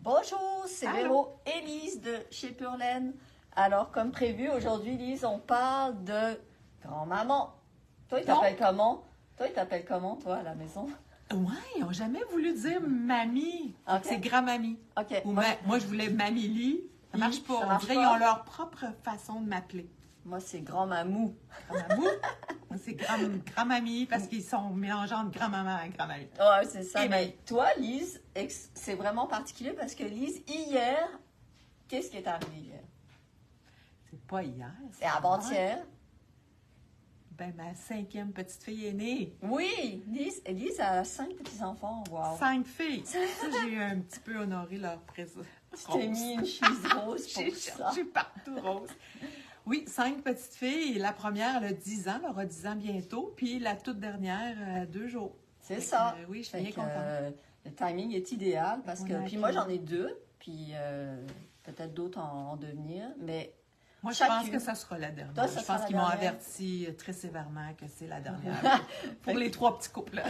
Bonjour, c'est Allô. Véro et Lise de chez Pure Laine. Alors, comme prévu, aujourd'hui, Lise, on parle de grand-maman. Toi, il t'appelle comment? Toi, à la maison? Ouais, ils n'ont jamais voulu dire mamie. Ok. C'est grand-mamie. OK. Ou moi, je voulais Mamie. Ça marche pas. Ça On marche dirait pas? qu'ils ont leur propre façon de m'appeler. Moi, c'est grand-mamou. Grand-mamou. Moi, c'est grand-mamie parce qu'ils sont mélangeants de grand-maman et grand-mamie. Ouais, c'est ça. Et Mais toi, Lise, c'est vraiment particulier parce que Lise, hier, qu'est-ce qui est arrivé hier? C'est pas hier. C'est avant-hier. Ben, ma 5e petite fille est née. Oui, Lise a 5 petits-enfants. Wow. 5 filles. Ça, j'ai un petit peu honoré leur présence. Tu t'es mis une chemise rose pour J'ai ça. cherché partout rose. Oui, 5 petites filles. La première, elle a 10 ans, elle aura 10 ans bientôt. Puis la toute dernière, 2 jours. C'est Fait ça. que, oui, je suis Fait bien que, contente. le timing est idéal parce que. On a Puis moi, appris. j'en ai 2, puis peut-être d'autres en devenir. Mais Moi, je chacune. pense que ça sera la dernière. Toi, ça je sera pense la qu'ils m'ont dernière. averti très sévèrement que c'est la dernière pour les 3 petits couples.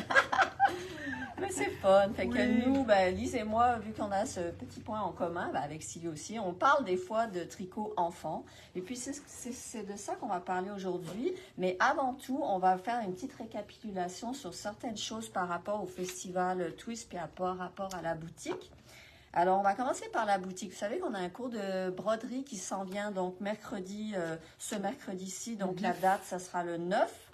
Mais c'est fun. Fait que Oui. nous, ben, Lise et moi, vu qu'on a ce petit point en commun, ben, avec Sylvie aussi, on parle des fois de tricot enfant. Et puis, c'est de ça qu'on va parler aujourd'hui. Mais avant tout, on va faire une petite récapitulation sur certaines choses par rapport au festival Twist puis par rapport à la boutique. Alors, on va commencer par la boutique. Vous savez qu'on a un cours de broderie qui s'en vient, donc mercredi, ce mercredi-ci. Donc, la date, ça sera le 9.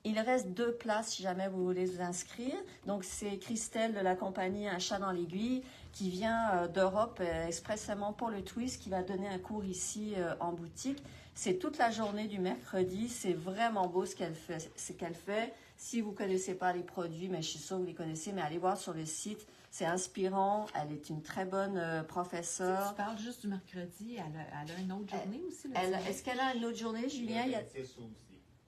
Il reste 2 places si jamais vous voulez vous inscrire. Donc, c'est Christelle de la compagnie Un chat dans l'aiguille qui vient d'Europe expressément pour le Twist, qui va donner un cours ici en boutique. C'est toute la journée du mercredi. C'est vraiment beau ce qu'elle fait. Si vous ne connaissez pas les produits, mais je suis sûre que vous les connaissez, mais allez voir sur le site. C'est inspirant. Elle est une très bonne professeure. Tu parles juste du mercredi. Elle a une autre journée aussi. Le Est-ce qu'elle a une autre journée, Julien? Le 26 août aussi.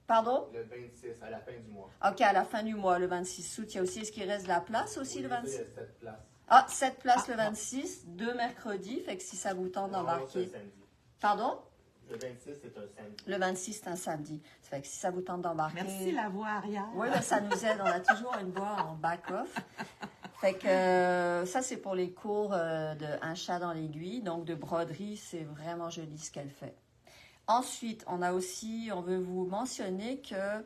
Pardon? Le 26, à la fin du mois. OK, à la fin du mois, le 26 août. Il y a aussi, est-ce qu'il reste de la place aussi le Oui, 26? il y a 7 places. Ah, 7 places le 26, 2 mercredis. Fait que si ça vous tente Non, d'embarquer. c'est un samedi. Pardon? Le 26, c'est un samedi. Le 26, c'est un samedi. Ça fait que si ça vous tente d'embarquer. Merci, la voix arrière. Oui, ben, ça nous aide. On a toujours une voix en back-off. Fait que ça, c'est pour les cours de Un chat dans l'aiguille. Donc, de broderie, c'est vraiment joli ce qu'elle fait. Ensuite, on veut vous mentionner que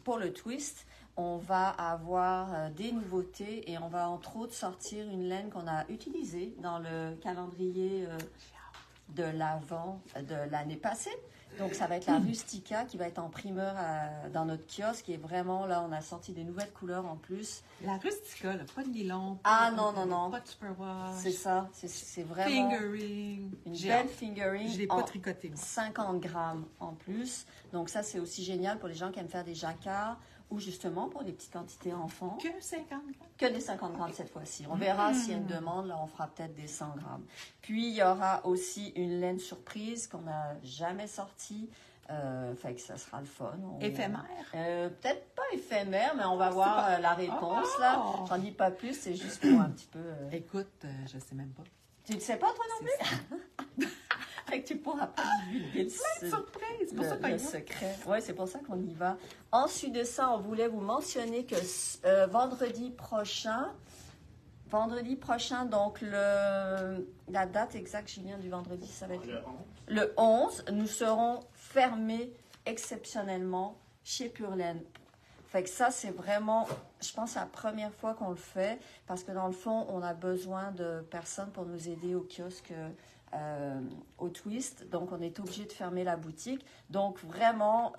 pour le Twist, on va avoir des nouveautés et on va entre autres sortir une laine qu'on a utilisée dans le calendrier de l'Avent de l'année passée. Donc, ça va être la Rustica qui va être en primeur dans notre kiosque. Et vraiment, là, on a sorti des nouvelles couleurs en plus. La rustica, là, pas de nylon. Ah, pas non, de- non, non. Pas de superwash. C'est ça. C'est vraiment Fingering. une J'ai belle hâte. fingering. Je l'ai en pas tricoté, moi. 50 grammes en plus. Donc, ça, c'est aussi génial pour les gens qui aiment faire des jacquards ou justement pour les petites quantités enfants. Que 50 grammes. Que des 50 grammes cette fois-ci. On verra s'il y a une demande. Là, on fera peut-être des 100 grammes. Puis, il y aura aussi une laine surprise qu'on n'a jamais sortie. Fait que ça sera le fun. Éphémère. Peut-être pas éphémère, mais on va voir la réponse. Là. Oh! J'en dis pas plus, c'est juste pour un petit peu... Écoute, je sais même pas. Tu ne sais pas, toi non plus? Fait que tu pourras pas divulguer Surprise, c'est pour ça qu'on y le va. secret. Oui, c'est pour ça qu'on y va. Ensuite de ça, on voulait vous mentionner que vendredi prochain, donc la date exacte, Julien, du vendredi, ça va être Le 11. le 11, nous serons fermés exceptionnellement chez Pure Laine. Fait que ça, c'est vraiment, je pense, la première fois qu'on le fait parce que dans le fond, on a besoin de personnes pour nous aider au kiosque, au Twist. Donc, on est obligé de fermer la boutique. Donc, vraiment,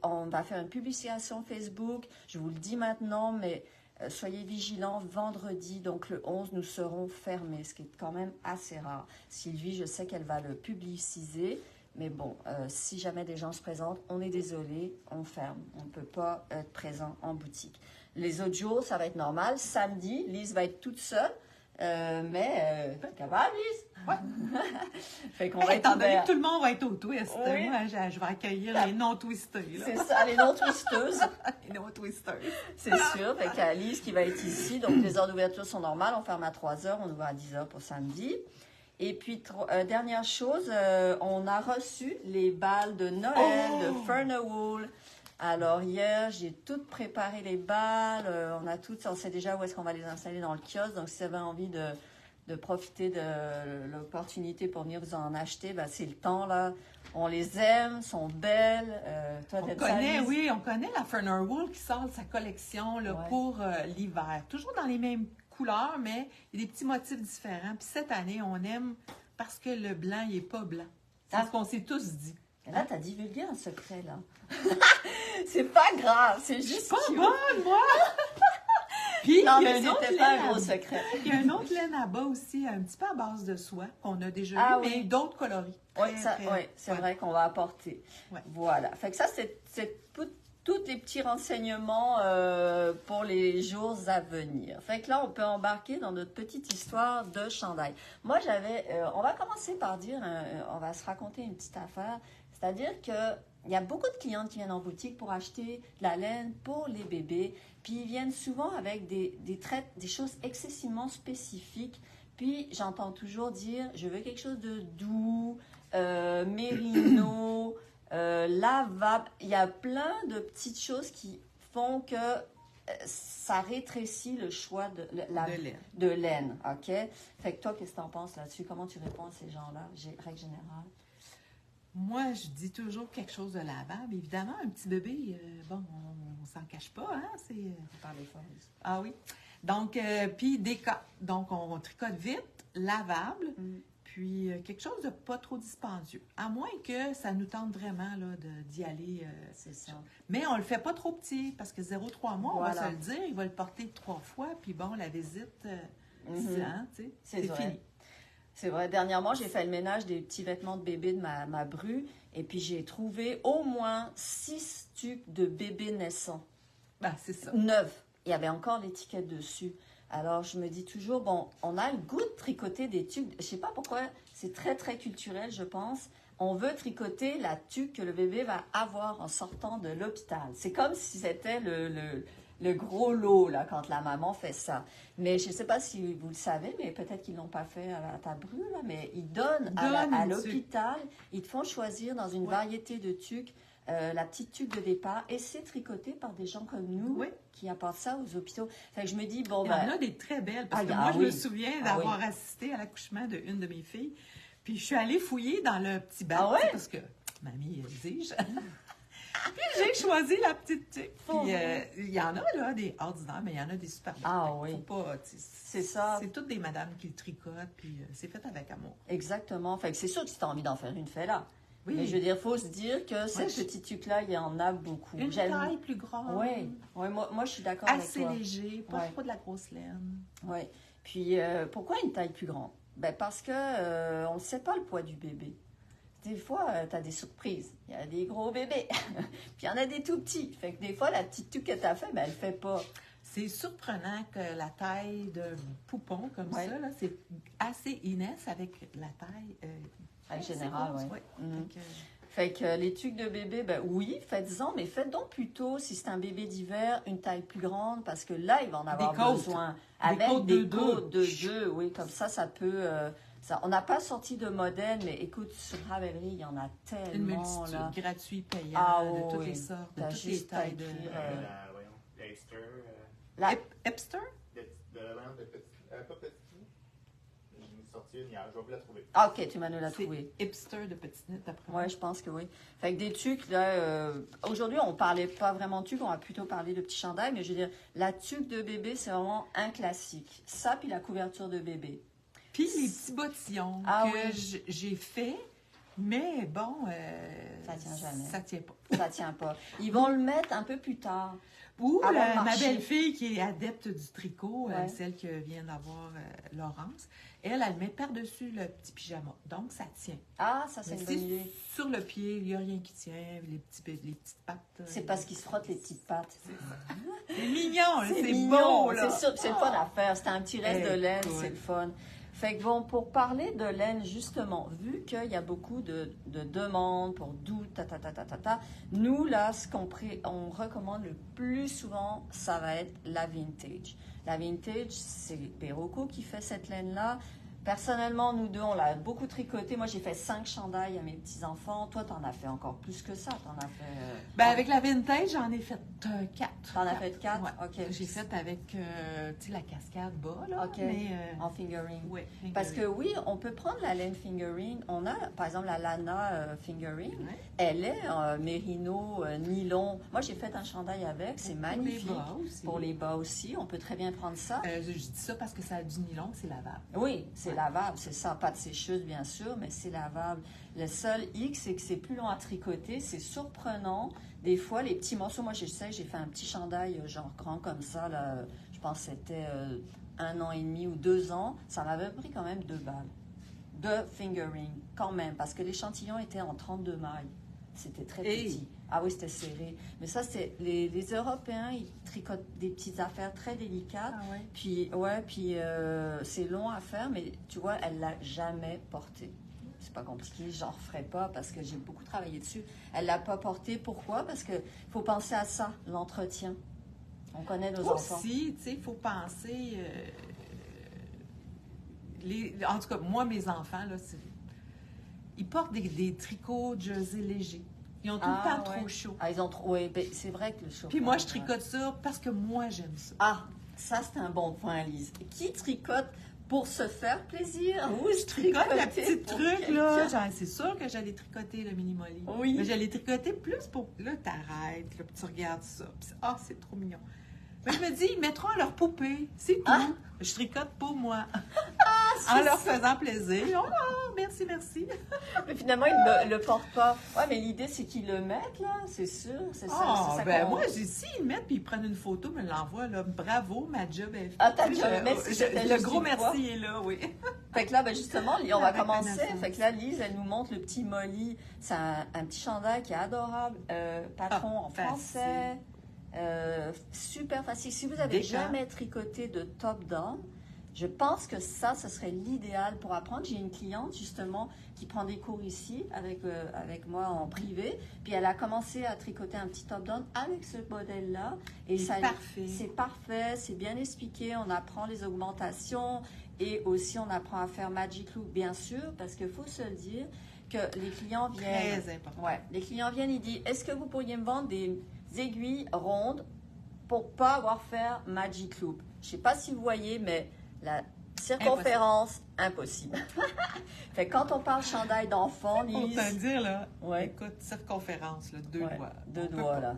on va faire une publication Facebook. Je vous le dis maintenant, mais soyez vigilants. Vendredi, donc le 11, nous serons fermés, ce qui est quand même assez rare. Sylvie, je sais qu'elle va le publiciser. Mais bon, si jamais des gens se présentent, on est désolé, on ferme. On ne peut pas être présent en boutique. Les autres jours, ça va être normal. Samedi, Lise va être toute seule. Mais ça va, Lise? Ouais. Fait qu'on va être Étant donné ouvert. que tout le monde va être au twist, Oui. moi, je vais accueillir les non-twistés. là. C'est ça, les non-twisteuses, Les non-twisters. c'est sûr. Fait qu'il y a Lise qui va être ici. Donc, les heures d'ouverture sont normales. On ferme à 3h, on ouvre à 10h pour samedi. Et puis, dernière chose, on a reçu les balles de Noël de Furnawool. Alors, hier, j'ai tout préparé les balles. On sait déjà où est-ce qu'on va les installer dans le kiosque. Donc, si vous avez envie de profiter de l'opportunité pour venir vous en acheter, ben, c'est le temps, là. On les aime, sont belles. Toi, On connaît la Ferner Wool qui sort de sa collection là, pour l'hiver. Toujours dans les mêmes couleurs, mais il y a des petits motifs différents. Puis cette année, on aime parce que le blanc, il n'est pas blanc. C'est ce qu'on s'est tous dit. Et là, tu as divulgué un secret, là. C'est pas grave, c'est juste. Je suis pas bonne, moi! Puis, non, il y a mais un autre c'était pas laine un gros secret. Il y a un autre laine à bas aussi, un petit peu à base de soie, qu'on a déjà eu, mais d'autres coloris. Oui, c'est vrai qu'on va apporter. Ouais. Voilà. Fait que ça, c'est tous les petits renseignements pour les jours à venir. Fait que là, on peut embarquer dans notre petite histoire de chandail. Moi, on va commencer par dire, on va se raconter une petite affaire. C'est-à-dire qu'il y a beaucoup de clientes qui viennent en boutique pour acheter de la laine pour les bébés. Puis ils viennent souvent avec des choses excessivement spécifiques. Puis j'entends toujours dire, je veux quelque chose de doux, mérino, lavable. Il y a plein de petites choses qui font que ça rétrécit le choix de laine. OK? Fait que toi, qu'est-ce que tu en penses là-dessus? Comment tu réponds à ces gens-là, règle générale? Moi, je dis toujours quelque chose de lavable. Évidemment, un petit bébé, bon, on s'en cache pas, hein? C'est... Parler fort. Ah oui. Donc, puis des cas. Donc, on tricote vite, lavable, puis quelque chose de pas trop dispendieux. À moins que ça nous tente vraiment là, d'y aller. C'est ça. Mais on le fait pas trop petit, parce que 0,3 mois, Voilà. on va se le dire, il va le porter 3 fois, puis bon, la visite, c'est fini. C'est vrai. Dernièrement, j'ai fait le ménage des petits vêtements de bébé de ma bru et puis j'ai trouvé au moins 6 tuques de bébés naissants. Ben, c'est ça. Neufs. Il y avait encore l'étiquette dessus. Alors, je me dis toujours, bon, on a le goût de tricoter des tuques. Je sais pas pourquoi, c'est très, très culturel, je pense. On veut tricoter la tuque que le bébé va avoir en sortant de l'hôpital. C'est comme si c'était le gros lot, là, quand la maman fait ça. Mais je ne sais pas si vous le savez, mais peut-être qu'ils ne l'ont pas fait à ta bru, là, mais ils donnent à l'hôpital, ils te font choisir dans une variété de tuques, la petite tuque de départ, et c'est tricoté par des gens comme nous qui apportent ça aux hôpitaux. Fait que je me dis, bon, il y en a des très belles, parce que moi, je me souviens d'avoir assisté à l'accouchement d'une de mes filles, puis je suis allée fouiller dans le petit bac, parce que, mamie, dis-je... Puis j'ai choisi la petite tuque. Puis il y en a là des ordinaires, mais il y en a des super belles. Ah oui. Faut pas, c'est ça. C'est toutes des madames qui le tricotent, puis c'est fait avec amour. Exactement. Fait que c'est sûr que si tu as envie d'en faire une, fais-la. Oui. Mais je veux dire, il faut se dire que cette petite tuque-là, il y en a beaucoup. Une taille plus grande. Oui. Moi, je suis d'accord avec toi. Assez léger, pas trop de la grosse laine. Oui. Puis pourquoi une taille plus grande? Ben parce que on ne sait pas le poids du bébé. Des fois, tu as des surprises. Il y a des gros bébés, puis il y en a des tout petits. Fait que des fois, la petite tuque que tu as fait, ben, elle ne fait pas. C'est surprenant que la taille de poupon comme ça, là, c'est assez inès avec la taille en général, oui. Fait que les tuques de bébé, ben oui, faites-en, mais faites donc plutôt, si c'est un bébé d'hiver, une taille plus grande, parce que là, il va en avoir besoin. Avec des côtes de 2, oui, comme ça peut... on n'a pas sorti de modèle, mais écoute, sur Ravelry, il y en a tellement. Une multitude, là. gratuit, payant, de toutes les sortes, de toutes les tailles de... La Hipster. La Hipster? De petit... pas petit. Je vais vous sortir une hier, je vais vous la trouver. Ah, ok, tu m'as nous la trouvé. Hipster de petite nette, après moi. Oui, je pense que oui. Fait que des tuques, là, aujourd'hui, on ne parlait pas vraiment de tuques, on va plutôt parler de petits chandails, mais je veux dire, la tuque de bébé, c'est vraiment un classique. Ça, puis la couverture de bébé. Puis les petits bottillons que j'ai fait, mais bon, ça tient jamais. Ça tient pas. Ça tient pas. Ils vont le mettre un peu plus tard. Ou ma belle-fille qui est adepte du tricot, celle que vient d'avoir Laurence, elle met par-dessus le petit pyjama. Donc, ça tient. Ah, ça, c'est une bonne idée. Sur le pied, il n'y a rien qui tient, les petites pattes. C'est parce qu'ils se frottent les petites pattes. C'est mignon, c'est mignon. beau, là. C'est sûr, c'est le fun à faire. C'est un petit reste de laine, c'est le fun. Fait que bon, pour parler de laine, justement, vu qu'il y a beaucoup de demandes pour doux, nous, là, ce on recommande le plus souvent, ça va être la vintage. La vintage, c'est Berroco qui fait cette laine-là. Personnellement, nous deux, on l'a beaucoup tricoté. Moi, j'ai fait 5 chandails à mes petits-enfants. Toi, t'en as fait encore plus que ça. T'en as fait... avec la vintage, j'en ai fait 4. T'en as fait 4? Ouais. OK. J'ai fait avec, tu sais, la cascade bas, là. OK. Mais, en fingering. Oui, fingering. Parce que oui, on peut prendre la laine fingering. On a, par exemple, la Lana fingering. Ouais. Elle est mérino, nylon. Moi, j'ai fait un chandail avec. C'est magnifique. Pour les bas aussi. Pour les bas aussi. On peut très bien prendre ça. Je dis ça parce que ça a du nylon, c'est lavable. Oui, c'est lavable. C'est ça. Pas de sécheuse, bien sûr, mais c'est lavable. Le seul hic, c'est que c'est plus long à tricoter. C'est surprenant. Des fois, les petits morceaux, moi, je sais, j'ai fait un petit chandail genre grand comme ça, là, je pense que c'était 1 an et demi ou 2 ans. Ça m'avait pris quand même 2 balles de fingering, quand même, parce que l'échantillon était en 32 mailles. C'était très petit. Ah oui, c'était serré. Mais ça, c'est les Européens, ils tricotent des petites affaires très délicates. Ah ouais? Puis c'est long à faire, mais tu vois, elle l'a jamais porté. C'est pas compliqué, j'en referai pas parce que j'ai beaucoup travaillé dessus. Elle l'a pas porté. Pourquoi? Parce que faut penser à ça, l'entretien. On connaît nos enfants. Aussi, tu sais, il faut penser... en tout cas, moi, mes enfants, là, ils portent des tricots jersey légers. Ils ont tout le temps trop chaud. Ah, ils ont trop... Oui, ben, c'est vrai que le chaud. Puis moi, je tricote ça parce que moi, j'aime ça. Ah, ça, c'est un bon point, Lise. Qui tricote pour se faire plaisir? Oui, je tricote la petite truc, là. Genre, c'est sûr que j'allais tricoter le mini-molly. Oui. Mais j'allais tricoter plus pour... Là, t'arrêtes, là, puis tu regardes ça. Puis, c'est trop mignon. Mais je me dis, ils mettront leur poupée. C'est tout. Ah. Je tricote pour moi. En leur faisant plaisir. Oh, merci, merci. Mais finalement, ils ne le portent pas. Oui, mais l'idée, c'est qu'ils le mettent, là. C'est sûr. C'est ça. Oh, ben moi, s'ils le mettent puis ils prennent une photo, me l'envoient, là. Bravo, ma job est faite. Ah, ta job, merci. Le gros merci est là, oui. Fait que là, ben justement, on va commencer. Fait que là, Lise, elle nous montre le petit Molly. C'est un petit chandail qui est adorable. Patron en français. Super facile. Si vous n'avez jamais tricoté de top-down, je pense que ça, ce serait l'idéal pour apprendre. J'ai une cliente, justement, qui prend des cours ici avec moi en privé. Puis elle a commencé à tricoter un petit top-down avec ce modèle-là. Et c'est parfait. C'est parfait, c'est bien expliqué. On apprend les augmentations et aussi on apprend à faire Magic Loop, bien sûr, parce qu'il faut se le dire que les clients viennent... Très important. Ouais, les clients viennent, ils disent, est-ce que vous pourriez me vendre des aiguilles rondes pour pas avoir faire Magic Loop? Je sais pas si vous voyez, mais la circonférence, impossible. Fait que quand on parle chandail d'enfant, Lise... Pour te dire, là, ouais. Écoute, circonférence, là, 2 doigts. 2 doigts, là.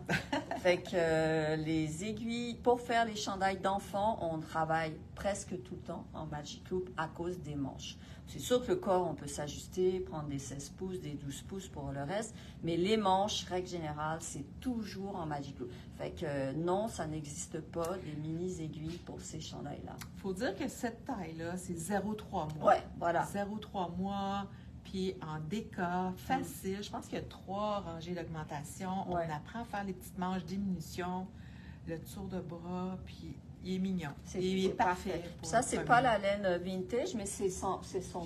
Fait que les aiguilles, pour faire les chandails d'enfant, on travaille presque tout le temps en Magic Loop à cause des manches. C'est sûr que le corps, on peut s'ajuster, prendre des 16 pouces, des 12 pouces pour le reste, mais les manches, règle générale, c'est toujours en Magic Loop. Fait que non, ça n'existe pas des mini-aiguilles pour ces chandails-là. Il faut dire que cette taille-là, c'est 0,3 mois. Oui, voilà. 0,3 mois, puis en déca, facile. Je pense qu'il y a 3 rangées d'augmentation. Ouais. On apprend à faire les petites manches, diminution, le tour de bras, puis... Il est mignon. Il est parfait. Ça, c'est pas la laine vintage, mais c'est son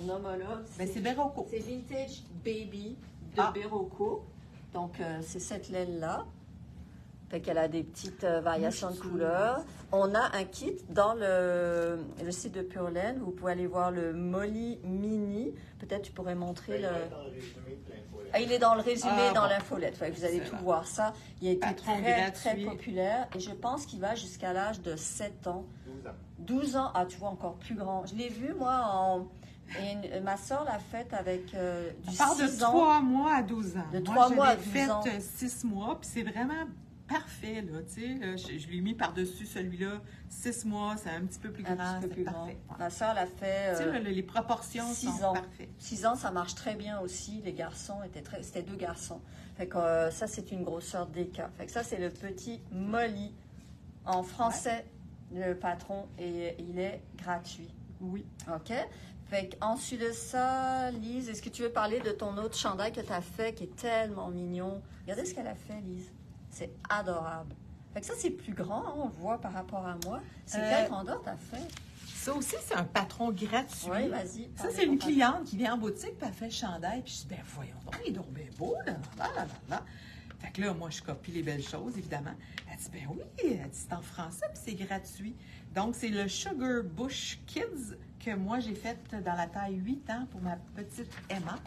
homologue. Ben, c'est Berroco. C'est Vintage Baby de Berroco. Donc, c'est cette laine-là. Fait qu'elle a des petites variations de couleurs. On a un kit dans le site de Pure Laine. Vous pouvez aller voir le Molly Mini. Peut-être tu pourrais montrer le... Il est dans le résumé, dans l'infolette. Vous allez tout voir ça. Il a été très populaire. Et je pense qu'il va jusqu'à l'âge de 7 ans. 12 ans. Ah, tu vois, encore plus grand. Je l'ai vu, moi, ma soeur l'a faite avec du 6 ans. De 3 mois à 12 ans. De 3 mois à 12 ans. Je l'ai faite 6 mois, puis c'est vraiment parfait, là, tu sais. Je lui ai mis par-dessus celui-là 6 mois, c'est un petit peu plus grand. Un petit peu plus parfait. grand. Ma soeur l'a fait... tu sais, les proportions sont parfaites. 6 ans, ça marche très bien aussi. Les garçons c'était 2 garçons. Fait que ça, c'est une grosseur d'écart. Fait que ça, c'est le petit Molly. En français, le patron, et il est gratuit. Oui. OK? Fait qu'ensuite de ça, Lise, est-ce que tu veux parler de ton autre chandail que tu as fait, qui est tellement mignon? Regardez ce qu'elle a fait, Lise. C'est adorable. Fait que ça, c'est plus grand, hein, on le voit par rapport à moi. C'est quelle grandeur tu as fait? Ça aussi, c'est un patron gratuit. Oui, vas-y. Ça, c'est une cliente qui vient en boutique et elle fait le chandail. Puis je dis, ben voyons donc, il est donc bien beau, là. Fait que là, moi, je copie les belles choses, évidemment. Elle dit, ben oui, elle dit, c'est en français puis c'est gratuit. Donc, c'est le Sugar Bush Kids que moi, j'ai fait dans la taille 8 ans pour ma petite Emma.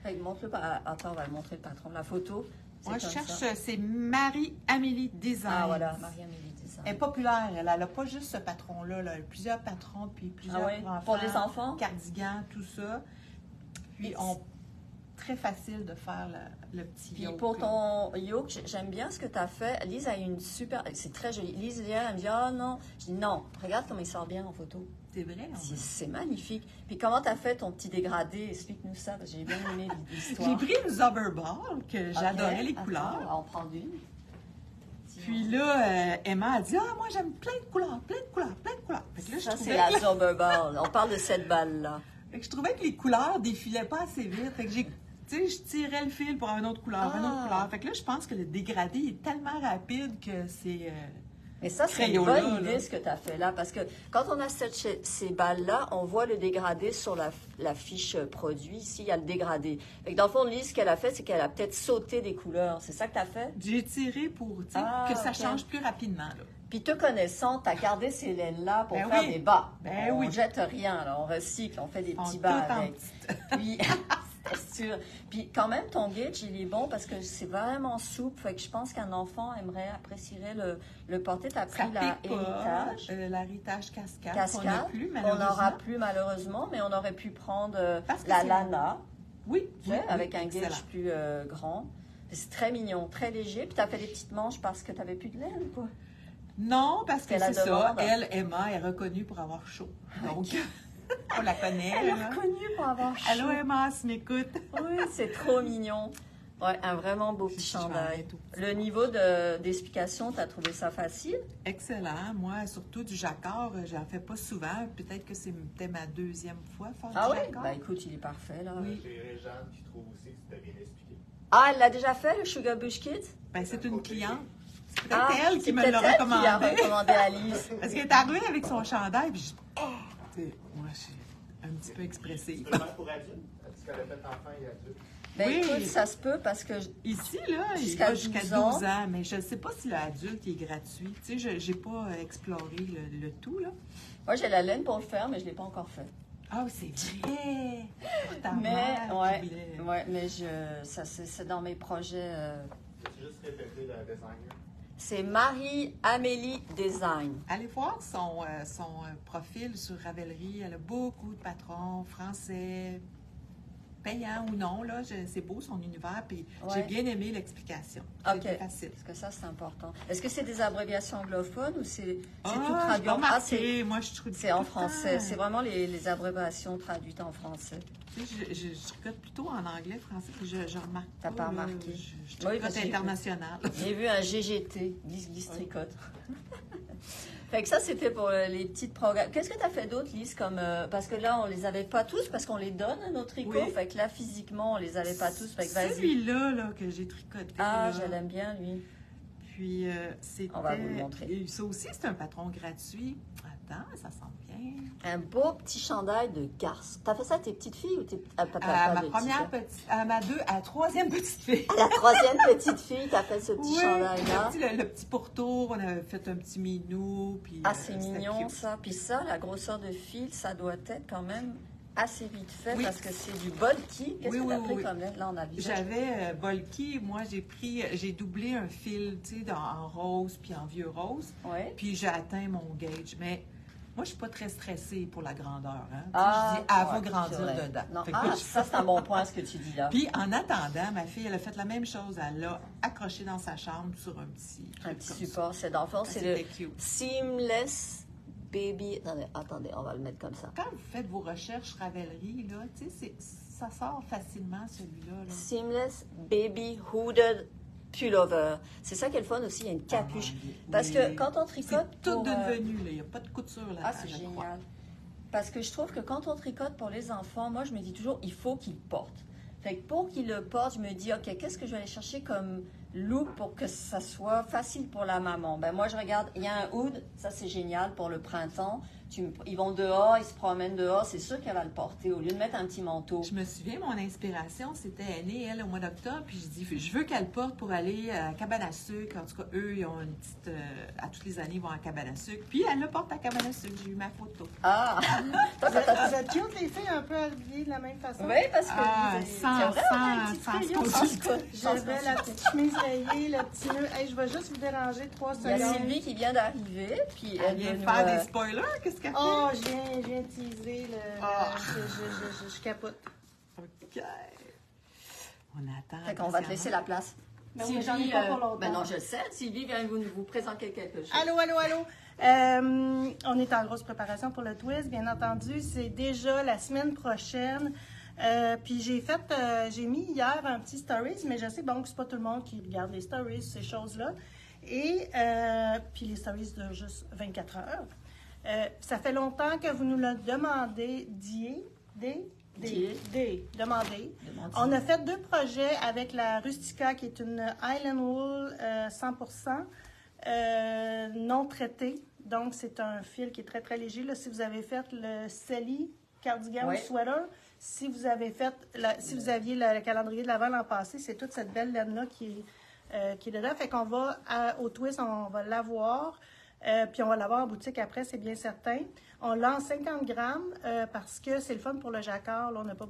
Fait que montre-le. Attends, on va le montrer le patron. La photo. Moi, je cherche, c'est Marie-Amélie Design. Ah, voilà, Marie-Amélie Design. Elle est populaire. Elle n'a pas juste ce patron-là. Elle a plusieurs patrons, puis plusieurs enfants. Pour les enfants? Cardigans, tout ça. Puis, très facile de faire le petit puis yoke. Pour ton yoke, j'aime bien ce que tu as fait. Lise a une super... C'est très joli. Lise, elle me dit, ah non. Je dis, non, regarde comment il sort bien en photo. C'est vrai. C'est magnifique. Puis comment tu as fait ton petit dégradé? Explique-nous ça, parce que j'ai bien aimé l'histoire. J'ai pris une Zauberball, que j'adorais les couleurs. On va en prendre une. Puis là, Emma a dit, ah, moi j'aime plein de couleurs. Fait que là, ça, c'est la Zauberball. On parle de cette balle-là. Fait que je trouvais que les couleurs défilaient pas assez vite. Fait que je tirais le fil pour une autre couleur, une autre couleur. Fait que là, je pense que le dégradé est tellement rapide que c'est... Mais ça, c'est une bonne idée ce que tu as fait là, parce que quand on a ces balles-là, on voit le dégradé sur la fiche produit. Ici, il y a le dégradé. Fait que dans le fond, Lise, ce qu'elle a fait, c'est qu'elle a peut-être sauté des couleurs. C'est ça que tu as fait? J'ai tiré pour que ça change plus rapidement. Là. Puis te connaissant, tu as gardé ces laines-là pour faire des bas. On ne jette rien, là, on recycle, on fait des petits bas avec. Puis... Puis quand même, ton gauge, il est bon parce que c'est vraiment souple. Fait que je pense qu'un enfant apprécierait le porter. Tu as pris l'héritage. L'héritage cascade. Qu'on n'a plus, malheureusement. On n'aura plus, malheureusement, mais on aurait pu prendre la Lana. Oui. Avec un gauge plus grand. C'est très mignon, très léger. Puis tu as fait des petites manches parce que tu n'avais plus de laine, quoi. Non, parce que c'est ça. Elle, Emma, est reconnue pour avoir chaud. Donc... On la connaît. Elle est reconnue pour avoir chaud. Allô, Emma, si m'écoute. Oui, c'est trop mignon. Ouais, un vraiment beau petit chandail. Le niveau d'explication, tu as trouvé ça facile? Excellent. Moi, surtout du jacquard, j'en fais pas souvent. Peut-être que c'était ma deuxième fois faire du jacquard. Ben écoute, il est parfait, là. Oui. J'ai Réjeanne qui trouve aussi que c'était bien expliqué. Ah, elle l'a déjà fait, le Sugar Bush Kids? Ben, c'est une cliente. C'est peut-être elle qui me l'a recommandé. Qui a recommandé à Lise. Parce qu'elle est arrivée avec son chandail, puis moi, je suis un petit peu expressive. C'est vraiment pour adultes? Est-ce qu'elle a fait enfant et adulte? Ben écoute, ça se peut parce que... Ici, là, il va jusqu'à 12 ans, mais je ne sais pas si l'adulte est gratuit. Tu sais, je n'ai pas exploré le tout, là. Moi, j'ai la laine pour le faire, mais je ne l'ai pas encore fait. Ah oui, c'est vrai! Mais c'est dans mes projets... Peux-tu juste répéter le designer? C'est Marie-Amélie Design. Allez voir son profil sur Ravelry. Elle a beaucoup de patrons français, payants ou non. Là, c'est beau son univers. Puis j'ai bien aimé l'explication. C'est facile. Parce que ça, c'est important. Est-ce que c'est des abréviations anglophones ou c'est tout traduit en français? Moi, je trouve c'est en français. C'est vraiment les abréviations traduites en français. Je tricote plutôt en anglais, français, puis je remarque. T'as pas remarqué? Je tricote international. J'ai vu un GGT, Lise tricote. Fait que ça, c'était pour les petites programmes. Qu'est-ce que tu as fait d'autre, Lise, comme parce que là, on les avait pas tous, parce qu'on les donne, nos tricots. Oui. Fait que là, physiquement, on les avait pas tous. Fait que vas-y. Celui-là, là, que j'ai tricoté. Ah, je l'aime bien, lui. Puis, c'était... On va vous le montrer. Ça aussi, c'est un patron gratuit. Attends, ça sent bien. Un beau petit chandail de garce. T'as fait ça à tes petites filles ou tes... ma troisième petite fille. À la troisième petite fille, t'as fait ce petit chandail-là. Le petit pourtour, on avait fait un petit minou. Puis, c'est mignon, ça. Puis ça, la grosseur de fil, ça doit être quand même assez vite fait parce que c'est du bulky. Qu'est-ce que t'as pris comme laine? Là, on a vu. J'avais bulky. Moi, j'ai doublé un fil, tu sais, en rose puis en vieux rose. Ouais. Puis j'ai atteint mon gauge. Mais moi, je suis pas très stressée pour la grandeur. Hein? Je dis, elle va grandir dedans. Non. Ça, c'est un bon point, ce que tu dis là. Puis, en attendant, ma fille, elle a fait la même chose. Elle l'a accroché dans sa chambre sur un petit support. C'est dans le fond, c'est le Seamless Baby... Attendez, on va le mettre comme ça. Quand vous faites vos recherches Ravelry, là, tu sais, ça sort facilement, celui-là. Là. Seamless Baby Hooded Pullover. C'est ça qui est le fun aussi, il y a une capuche. Parce que quand on tricote... C'est tout devenu, là. Il n'y a pas de couture là. C'est génial. Parce que je trouve que quand on tricote pour les enfants, moi, je me dis toujours, il faut qu'ils portent. Fait que pour qu'ils le portent, je me dis, OK, qu'est-ce que je vais aller chercher comme look pour que ça soit facile pour la maman? Ben moi, je regarde, il y a un hood, ça c'est génial pour le printemps. Ils vont dehors, ils se promènent dehors, c'est sûr qu'elle va le porter au lieu de mettre un petit manteau. Je me souviens, mon inspiration, c'était elle est née, elle, au mois d'octobre, puis je dis, je veux qu'elle porte pour aller à cabane à sucre. En tout cas, eux, ils ont une petite... à toutes les années, ils vont à cabane à sucre. Puis elle le porte à cabane à sucre. J'ai eu ma photo. Ah! Vous êtes cute, les filles, un peu habillées de la même façon? Oui, parce que sans j'avais la petite chemise rayée, le petit nœud. Hey, je vais juste vous déranger 3 secondes. Il y a Sylvie qui vient d'arriver, puis elle vient faire des spoilers. Qu'est-ce qu'elle fait? Oh, je viens de teaser. Je capote. OK. On attend. Fait qu'on va te laisser la place. Mais Sylvie, j'en ai pas pour longtemps. Ben non, je sais. Sylvie vient vous présenter quelque chose. Allô. On est en grosse préparation pour le twist, bien entendu. C'est déjà la semaine prochaine. Puis j'ai mis hier un petit stories, mais je sais bon que c'est pas tout le monde qui regarde les stories, ces choses-là. Et puis les stories durent juste 24 heures. Ça fait longtemps que vous nous le demandez, demandez. On a fait 2 projets avec la Rustica, qui est une Island Wool 100% non traitée. Donc, c'est un fil qui est très, très léger. Là, si vous avez fait le Sally cardigan ou sweater, si vous aviez le calendrier de l'Avent l'an passé, c'est toute cette belle laine-là qui est dedans. Fait qu'on va au twist, on va l'avoir. Puis on va l'avoir en boutique après, c'est bien certain. On l'a en 50 grammes parce que c'est le fun pour le jacquard. Là, on n'est pas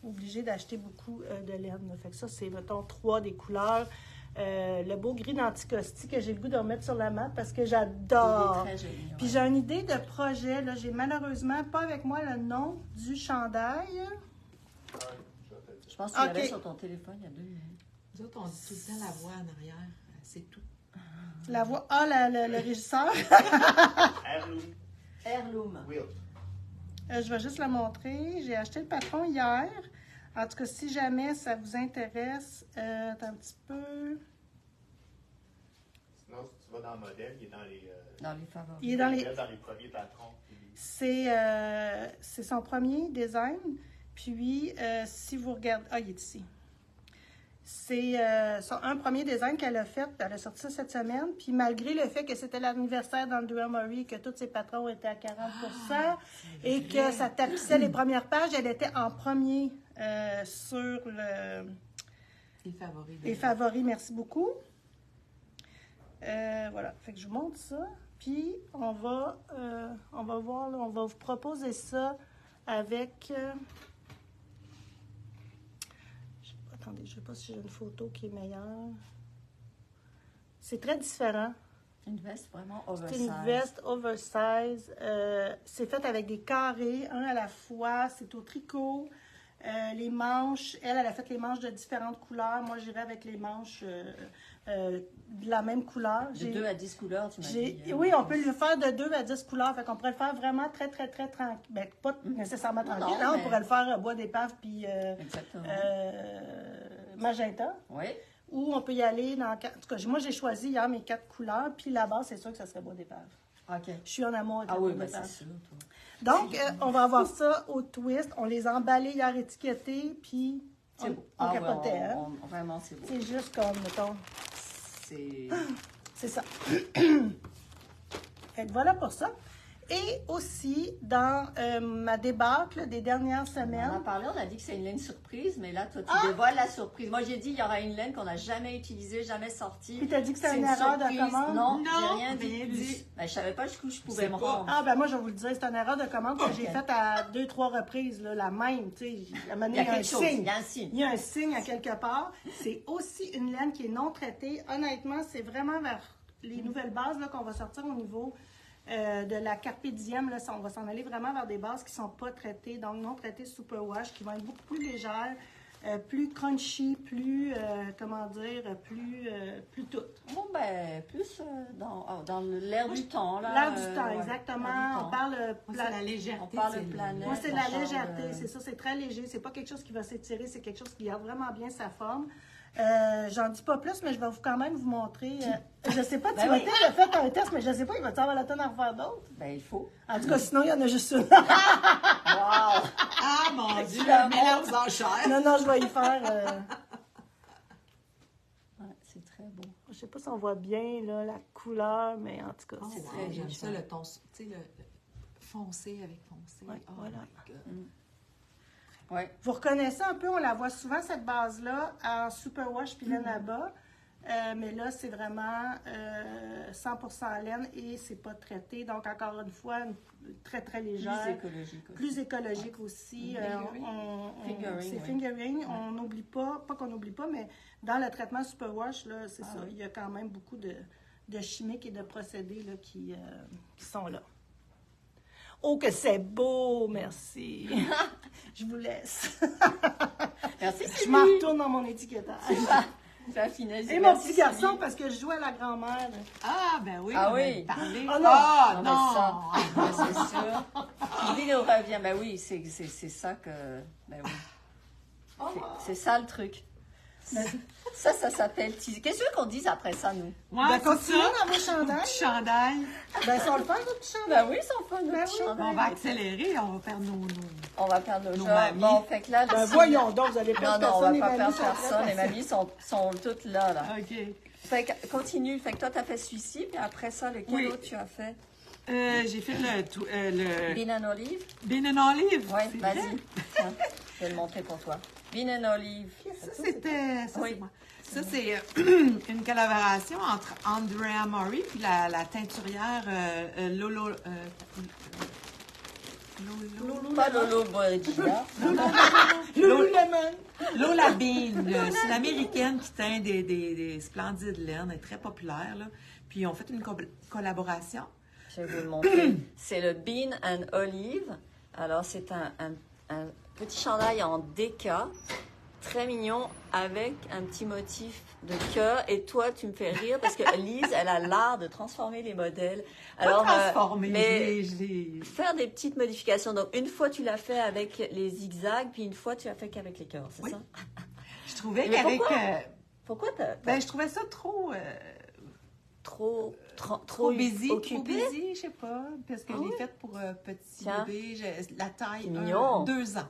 obligé d'acheter beaucoup de laine. Fait que ça, c'est, mettons, 3 des couleurs. Le beau gris d'Anticosti que j'ai le goût de remettre sur la map parce que j'adore. Il est très joli, Puis j'ai une idée de projet. Là, j'ai malheureusement pas avec moi le nom du chandail. Je pense que tu l'avais sur ton téléphone il y a 2 minutes. Nous autres, on dit tout le temps la voix en arrière. C'est tout. La voix. Le régisseur. Heirloom. Je vais juste la montrer. J'ai acheté le patron hier. En tout cas, si jamais ça vous intéresse, attends un petit peu. Sinon, si tu vas dans le modèle, il est dans les... Dans les favoris. Il est dans les premiers patrons. C'est son premier design. Puis, si vous regardez... Ah, il est ici. C'est un premier design qu'elle a fait. Elle a sorti ça cette semaine. Puis malgré le fait que c'était l'anniversaire d'Andrea Murray, que tous ses patrons étaient à 40% et que ça tapissait les premières pages, elle était en premier sur les favoris. Merci beaucoup. Voilà. Fait que je vous montre ça. Puis on va voir, là, on va vous proposer ça avec... Attendez, je ne sais pas si j'ai une photo qui est meilleure. C'est très différent. Une veste vraiment oversize. C'est une veste oversize. C'est fait avec des carrés, un à la fois. C'est au tricot. Les manches, elle a fait les manches de différentes couleurs. Moi, j'irais avec les manches de la même couleur. De 2 à 10 couleurs, tu m'as dit. Oui, on peut le faire de 2 à 10 couleurs. Fait qu'on pourrait le faire vraiment très, très, très tranquille. Ben, pas nécessairement tranquille. Non, on pourrait le faire bois d'épave puis magenta. Oui. Ou on peut y aller dans... En tout cas, moi, j'ai choisi hier mes 4 couleurs. Puis là-bas, c'est sûr que ça serait bois d'épave. OK. Je suis en amour avec bois d'épave. C'est sûr, toi. Donc, on va avoir ça au twist. On les a emballés hier étiquetés, puis c'est beau. On capotait. Ouais, vraiment, c'est beau. C'est juste comme, mettons... C'est ça. Fait que voilà pour ça. Et aussi, dans ma débâcle des dernières semaines... On en a parlé, on a dit que c'est une laine surprise, mais là, toi, tu dévoiles la surprise. Moi, j'ai dit qu'il y aura une laine qu'on n'a jamais utilisée, jamais sortie. Puis tu as dit que c'était une erreur de commande? Non, j'ai rien dit. Ben, je savais pas jusqu'où je pouvais me rendre. Ah, ben moi, je vais vous le dire, c'est une erreur de commande que j'ai faite à 2-3 reprises, là, la même, tu sais. Il y a quelque chose, il y a un signe. Il y a un signe à quelque part. C'est aussi une laine qui est non traitée. Honnêtement, c'est vraiment vers les nouvelles bases là, qu'on va sortir au niveau... de la Carpe Diem, là, on va s'en aller vraiment vers des bases qui ne sont pas traitées, donc non traitées superwash, qui vont être beaucoup plus légères, plus crunchy, plus, plus toutes. Bon, ben, plus dans l'air du temps. L'air du temps, exactement. On parle de la légèreté. On parle de planète. Moi, c'est de la légèreté, c'est ça, c'est très léger. C'est pas quelque chose qui va s'étirer, c'est quelque chose qui garde vraiment bien sa forme. J'en dis pas plus, mais je vais quand même vous montrer. Je sais pas, tu as fait un test, mais je sais pas, il va y avoir la tonne à refaire d'autres? Ben, il faut. En tout cas, sinon, il y en a juste une. Wow! Ah, mon Dieu, le mélange en chair. Non, je vais y faire. Ouais, c'est très beau. Je sais pas si on voit bien là, la couleur, mais en tout cas, c'est très bien. J'aime ça, le ton, tu sais, le foncé avec foncé. Ouais, oh voilà. my God. Ouais. Vous reconnaissez un peu, on la voit souvent, cette base-là, en superwash puis laine à bas. Mais là, c'est vraiment 100% laine et c'est pas traité. Donc, encore une fois, très, très légère. Plus écologique aussi. aussi. Fingering, C'est oui. fingering. On n'oublie pas qu'on n'oublie pas, mais dans le traitement superwash, là, c'est ça. oui. Il y a quand même beaucoup de chimiques et de procédés là, qui sont là. Oh, que c'est beau! Merci. Je vous laisse. Merci, Je m'en retourne dans mon étiquetage. La finesse. Et mon petit garçon, parce que je joue à la grand-mère. Ah, ben oui, Ah on oui. va parler. Ah non. Ah, Non, non! mais ça, c'est sûr. L'idée nous revient. Ben oui, c'est ça que... Ben oui. C'est ça le truc. Ça s'appelle teaser. Qu'est-ce que qu'on dise après ça, nous? Ouais, Ben, c'est continuez ça. dans vos chandails. Petit chandail. Ben, ça, on le fait, notre petit chandail. Ben oui, ça on fait notre Ben petit oui. chandail. On va accélérer, on va faire nos... On va perdre nos Nos jambes. mamies. Bon, fait que là... Ben, si- voyons donc, vous allez perdre Non, on va personne. pas les perdre mamies sont personne. Les prêtes. mamies sont toutes là. OK. Fait que continue. Fait que toi, tu as fait celui-ci, puis après ça, lequel Oui. autre tu as fait? J'ai fait le Bean and olive? Bean and Olive. Oui, c'est vas-y. vrai? Tiens, je vais le montrer pour toi. Bean and olive. Ça, c'était... Ça, Oui. c'est moi. Ça, c'est une collaboration entre Andrea Mori et la teinturière Lolo... Pas Lolo Borgia. Lululemon. Lola Bean, c'est une américaine qui teint des splendides laines, elle est très populaire, là. Puis ils ont fait une collaboration. Je vais vous le montrer. C'est le Bean and Olive. Alors, c'est un petit chandail en déca, très mignon, avec un petit motif de cœur. Et toi, tu me fais rire parce que Lise, elle a l'art de transformer les modèles. Alors, transformer, mais je l'ai- faire des petites modifications. Donc, une fois, tu l'as fait avec les zigzags, puis une fois, tu l'as fait qu'avec les cœurs, c'est Oui. ça? Je trouvais Mais qu'avec... Pourquoi t'as ben, je trouvais ça trop... trop Trop busy, occupé? je sais pas, parce que Ah je l'ai oui? faite pour petit Tiens. bébé, la taille, C'est mignon. 2 ans.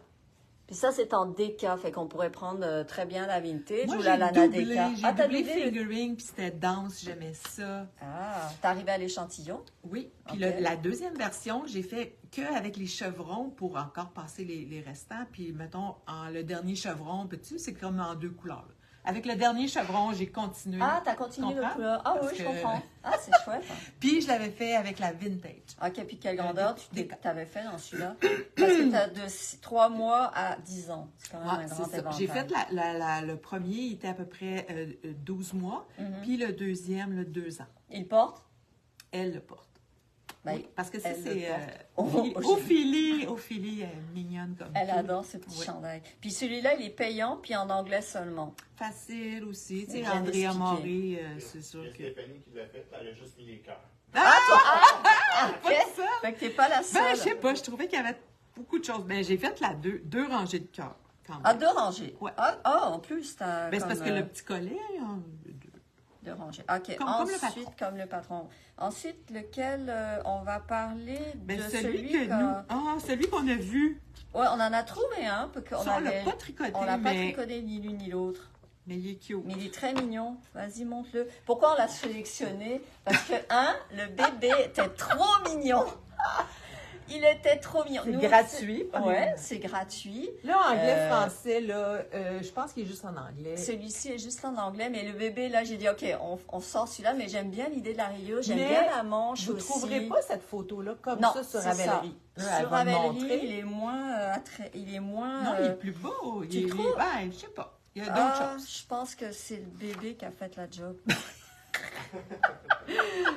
Puis ça, c'est en déca, fait qu'on pourrait prendre très bien la vintage Moi, ou j'ai la lana déca. j'ai Ah, t'as doublé doublé le- fingering, puis c'était dense, j'aimais ça. Ah, t'es arrivé à l'échantillon? Oui, puis Ok. la deuxième version, j'ai fait que avec les chevrons pour encore passer les restants, puis mettons, le dernier chevron, petit, c'est comme en 2 couleurs. Là. Avec le dernier chevron, j'ai continué. Ah, t'as continué le Comprends? couleur. Ah Parce oui, je que- comprends. Ah, c'est chouette. Hein. Puis je l'avais fait avec la vintage. OK, puis quelle grandeur tu déca. t'avais fait dans celui-là? Parce que t'as de 3 mois à 10 ans. C'est quand même Ouais, un c'est grand ça. éventail. J'ai fait le premier, il était à peu près 12 mois, puis le deuxième, 2 ans. Il porte? Elle le porte. Ben, Oui, parce que ça, elle c'est le porte. Ophélie, elle est mignonne comme Elle tout. adore ce petit Oui. chandail. Puis celui-là, il est payant, puis en anglais seulement. Facile aussi. Tu sais, Bien Andrea expliqué. Mori, c'est Il sûr y a que... Stéphanie qui l'a fait, elle a juste mis les cœurs. OK? ça. Fait que t'es pas la seule. Ben, je sais pas, je trouvais qu'il y avait beaucoup de choses. Ben, j'ai fait deux rangées de cœur, quand même. Ah, 2 rangées. Ouais. Ah, en plus, t'as Ben, c'est parce comme, que le petit collet, hein, 2 rangées. OK. Comme le Ensuite, patron. comme le patron. Ensuite, lequel on va parler ben, de celui que qu'a- nous... Ah, celui qu'on a vu. Ouais, on en a trouvé un, parce qu'on Ça, on l'a avait... pas tricoté, On l'a pas mais... tricoté ni l'une ni l'autre. Mais il est cute. Mais il est très mignon. Vas-y, montre-le. Pourquoi on l'a sélectionné? Parce que, le bébé était trop mignon. Il était trop mignon. C'est Nous, gratuit, Ouais, premièrement. c'est gratuit. Là, anglais-français, là, je pense qu'il est juste en anglais. Celui-ci est juste en anglais, mais le bébé, là, j'ai dit, OK, on sort celui-là, mais j'aime bien l'idée de la Rio, j'aime Mais bien la manche Vous ne aussi. trouverez pas cette photo-là comme Non, ça sur c'est ça. Ravelry. Là, elle Sur va me Ravelry, montrer. il est moins... il est moins Non, il est plus beau. tu trouves? Ouais, je sais pas. Il y a d'autres choses. Je pense que c'est le bébé qui a fait la job.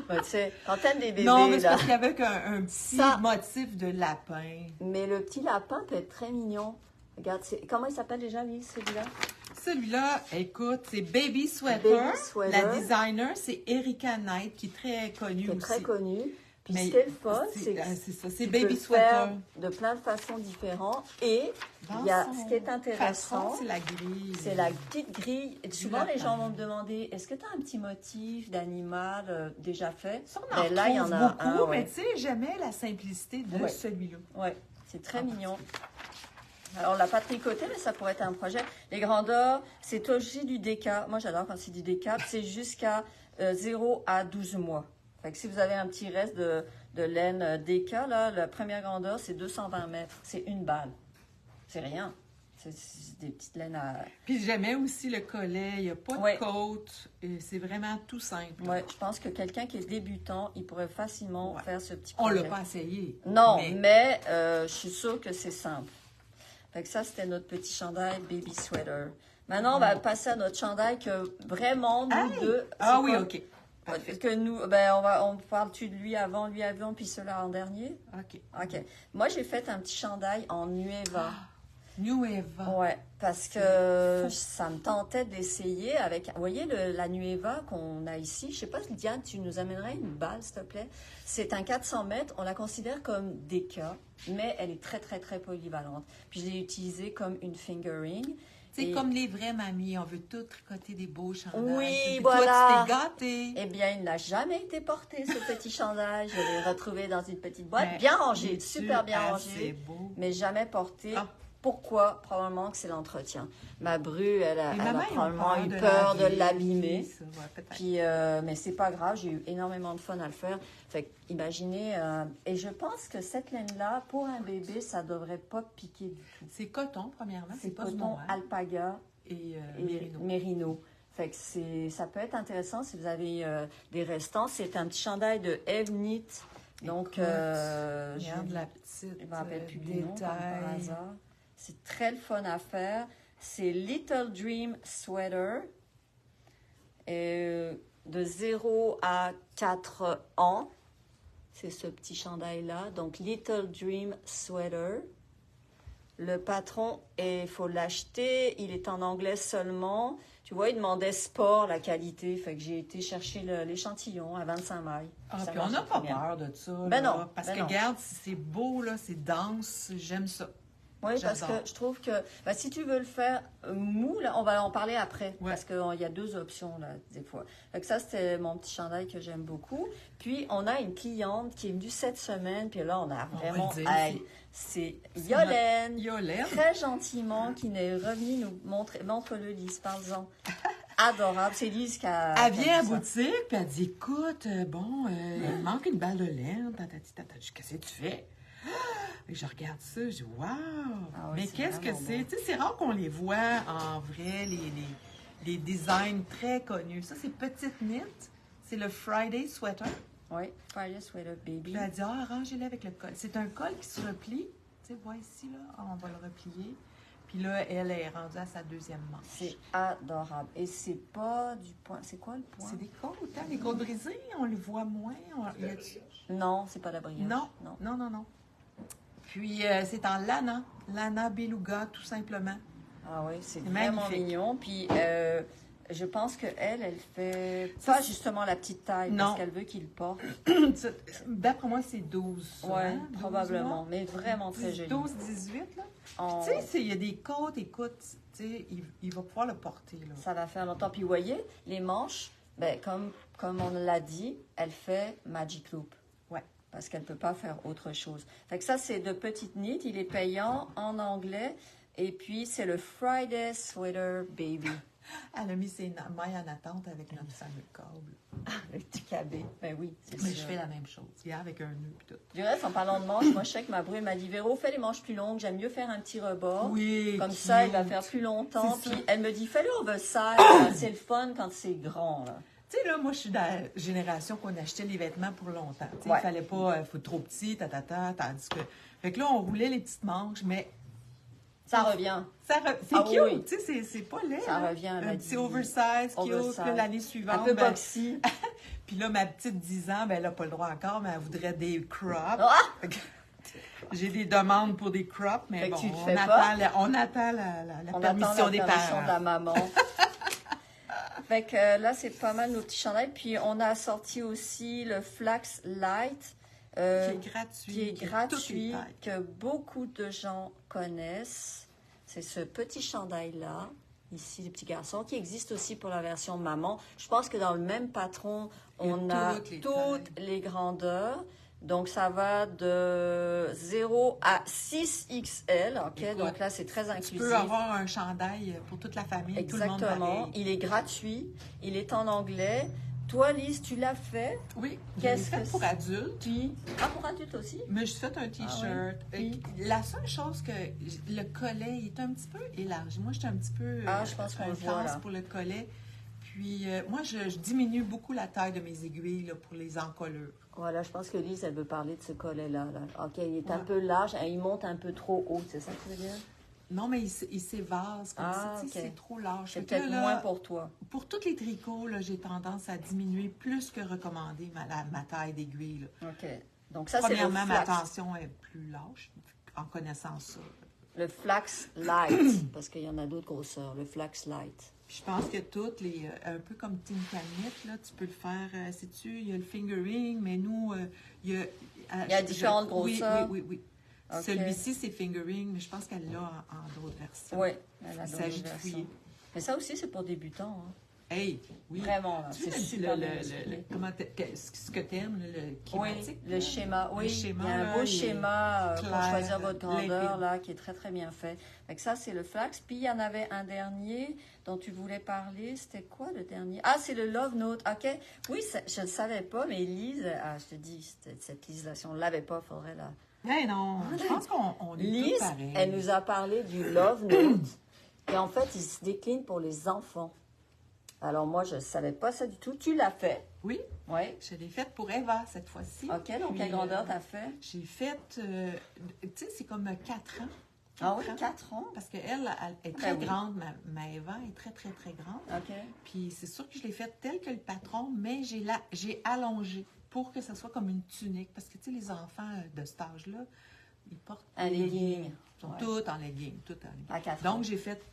Ben, tu sais, quand t'aimes les bébés, Non, mais c'est là. parce qu'il y avait un petit Ça- motif de lapin. Mais le petit lapin peut être très mignon. Regarde, comment il s'appelle déjà, lui, celui-là? Celui-là, écoute, c'est Baby Sweater. Baby Sweater. La designer, c'est Erika Knight, qui est très connue Qui est aussi. très connu. Puis Mais ce qui est le fun, c'est c'est ça, c'est tu Baby peux le faire Sweater. de plein de façons différentes. Et Dans il y a, son ce qui est intéressant, façon, c'est la grille. c'est la petite grille. Et souvent, les lapin. gens vont me demander, est-ce que tu as un petit motif d'animal déjà fait? Ça, on en Ben là, il y en retrouve a beaucoup, un, mais ouais. tu sais, j'aimais la simplicité de Ouais. celui-là. Ouais, c'est très mignon. Alors, on l'a pas tricoté, mais ça pourrait être un projet. Les grandeurs, c'est aussi du déca. Moi, j'adore quand c'est du déca. C'est jusqu'à 0 à 12 mois. Fait que si vous avez un petit reste de laine DK, là, la première grandeur, c'est 220 mètres. C'est une balle. C'est rien. C'est des petites laines à... Puis j'aimais aussi le collet. Il n'y a pas de côte. C'est vraiment tout simple. Oui, je pense que quelqu'un qui est débutant, il pourrait facilement faire ce petit projet. On ne l'a pas essayé. Non, mais je suis sûre que c'est simple. Fait que ça, c'était notre petit chandail Baby Sweater. Maintenant, on va passer à notre chandail que vraiment, nous deux... Ah oui, OK. Que nous, on parle-tu de lui avant, puis cela en dernier? OK. Moi, j'ai fait un petit chandail en Nueva. Nueva. Ouais, parce que ça me tentait d'essayer avec... Vous voyez la Nueva qu'on a ici? Je sais pas, Diane, tu nous amènerais une balle, s'il te plaît? C'est un 400 mètres. On la considère comme des cas, mais elle est très, très, très polyvalente. Puis je l'ai utilisée comme une fingering. C'est comme les vraies mamies, on veut tout tricoter des beaux chandails. Oui, voilà. Toi, tu t'es gâtée. Eh bien, il n'a jamais été porté, ce petit chandail. Je l'ai retrouvé dans une petite boîte, bien rangée, super bien rangée, mais jamais porté. Pourquoi? Probablement que c'est l'entretien. Ma bru, elle a probablement eu peur de l'abîmer. Puis, mais c'est pas grave, j'ai eu énormément de fun à le faire. Fait imaginez, et je pense que cette laine-là, pour un bébé, ça devrait pas piquer du tout. C'est coton, premièrement. C'est coton, alpaga et mérino. Fait que ça peut être intéressant si vous avez des restants. C'est un petit chandail de Eve Knit. Donc, regarde la petite je me rappelle plus du nom, par hasard. C'est très le fun à faire. C'est Little Dream Sweater. De 0 à 4 ans. C'est ce petit chandail-là. Donc, Little Dream Sweater. Le patron, il faut l'acheter. Il est en anglais seulement. Tu vois, il demandait sport, la qualité. Fait que j'ai été chercher l'échantillon à 25 mailles. Puis on n'a pas peur de ça. Non. Parce que regarde, c'est beau, là, c'est dense. J'aime ça. Oui, parce que je trouve que si tu veux le faire mou, là, on va en parler après, parce qu'il y a 2 options, là, des fois. Donc ça, c'était mon petit chandail que j'aime beaucoup. Puis, on a une cliente qui est venue cette semaine, puis là, on a vraiment... c'est Yolène, très gentiment, qui est revenue nous montrer... Montre-le, Lise, parle-en. Adorable. C'est Lise qui a... Elle vient à la boutique, puis elle dit, écoute, il me manque une balle de laine. Qu'est-ce que tu fais? Et je regarde ça, je dis « Wow! Mais qu'est-ce que c'est? Bon. Tu sais, c'est rare qu'on les voit en vrai, les designs très connus. Ça, c'est Petite Knit. C'est le Friday Sweater. Oui, Friday Sweater Baby. Puis elle dit « Ah, arrangez-le avec le col. » C'est un col qui se replie. Tu sais, vois ici, là, on va le replier. Puis là, elle est rendue à sa 2e manche. C'est adorable. Et c'est pas du point. C'est quoi le point? C'est des côtes, hein? Les côtes brisées, on le voit moins. Non, c'est pas la brioche. Non. Puis, c'est en lana beluga, tout simplement. Ah oui, c'est vraiment mignon. Puis, je pense qu'elle fait pas justement la petite taille, parce qu'elle veut qu'il le porte. D'après moi, c'est 12. Oui, probablement, mais vraiment très joli. 12, 18, là. Tu sais, il y a des côtes, écoute, tu sais, il va pouvoir le porter, là. Ça va faire longtemps. Puis, vous voyez, les manches, comme on l'a dit, elle fait Magic Loop. Parce qu'elle ne peut pas faire autre chose. Fait que ça, c'est de Petite Knit. Il est payant en anglais. Et puis, c'est le Friday Sweater Baby. Elle a mis ses mailles en attente avec notre fameux câble. Le petit cabé. Ben oui, c'est ça. Mais je fais la même chose. Il y a avec un nœud et tout. Du reste, en parlant de manches, moi, je sais que ma bru m'a dit, Véro, fais les manches plus longues. J'aime mieux faire un petit rebord. Oui, comme ça, il va faire plus longtemps. Puis elle me dit, fais-le oversize. C'est le fun quand c'est grand, là. Tu sais, là, moi, je suis de la génération qu'on achetait les vêtements pour longtemps. Tu sais, il fallait pas, faut trop petit, tandis que... Fait que là, on roulait les petites manches, mais... Ça revient. C'est cute, oui. Tu sais, c'est pas laid. Ça revient, un petit oversize, cute, puis l'année suivante... Un peu boxy. Puis là, ma petite 10 ans, elle n'a pas le droit encore, mais elle voudrait des crops. J'ai des demandes pour des crops, mais bon, on attend la permission des parents. De la maman. Fait que là, c'est pas mal nos petits chandails. Puis, on a sorti aussi le Flax Light. Qui est gratuit, que beaucoup de gens connaissent. C'est ce petit chandail-là, ici, les petits garçons, qui existe aussi pour la version maman. Je pense que dans le même patron, on a toutes les grandeurs. Donc, ça va de 0 à 6XL. OK? Écoute, donc là, c'est très inclusif. Tu peux avoir un chandail pour toute la famille. Exactement. Tout le monde pareil. Il est gratuit. Il est en anglais. Toi, Lise, tu l'as fait. Oui, je l'ai fait pour adultes. Puis, pour adultes aussi? Mais je fait un T-shirt. La seule chose que le collet il est un petit peu élargi. Moi, j'étais un petit peu je pense qu'on le voit, là. pour le collet. Puis, moi, je diminue beaucoup la taille de mes aiguilles là, pour les encolures. Voilà, je pense que Lise, elle veut parler de ce collet-là. Là. OK, il est un peu large, il monte un peu trop haut, c'est ça que tu veux dire? Non, mais il s'évase comme ça, c'est trop large. C'est peut-être moins pour toi. Pour tous les tricots, j'ai tendance à diminuer plus que recommander ma taille d'aiguille. OK. Donc ça, c'est le flax. Premièrement, ma tension est plus lâche en connaissant ça. Le flax light, parce qu'il y en a d'autres grosseurs, le flax light. Je pense que toutes les... un peu comme Tinkanit, là, tu peux le faire, sais-tu, il y a le fingering, mais nous, il y a différentes grosseurs. Oui. Okay. Celui-ci, c'est fingering, mais je pense qu'elle l'a en d'autres versions. Oui, elle a d'autres versions. Il s'agit de fouiller. Mais ça aussi, c'est pour débutants. Hein. Hey, oui. Vraiment, c'est super ce que tu aimes, le schématique. Oui, le schéma. Oui, il y a un beau schéma pour choisir votre grandeur, là, qui est très, très bien fait. Donc ça, c'est le flax. Puis, il y en avait un dernier dont tu voulais parler. C'était quoi, le dernier? Ah, c'est le Love Note. OK. Oui, je ne le savais pas, mais Lise, je te dis, cette Lise-là, si on ne l'avait pas, il faudrait la... Mais non, je pense qu'on est Lise, tous pareils. Elle nous a parlé du Love Note. Et en fait, il se décline pour les enfants. Alors, moi, je ne savais pas ça du tout. Tu l'as fait? Oui. Oui. Je l'ai faite pour Eva cette fois-ci. OK, donc quelle grandeur t'as fait? J'ai fait, tu sais, c'est comme 4 ans. Ah oui, 4 ans? Parce qu'elle est très grande, ma Eva est très, très, très grande. OK. Puis c'est sûr que je l'ai faite telle que le patron, mais j'ai allongé pour que ça soit comme une tunique. Parce que, tu sais, les enfants de cet âge-là, ils portent un legging. Ils sont tous en legging. À 4 ans. Donc, j'ai fait...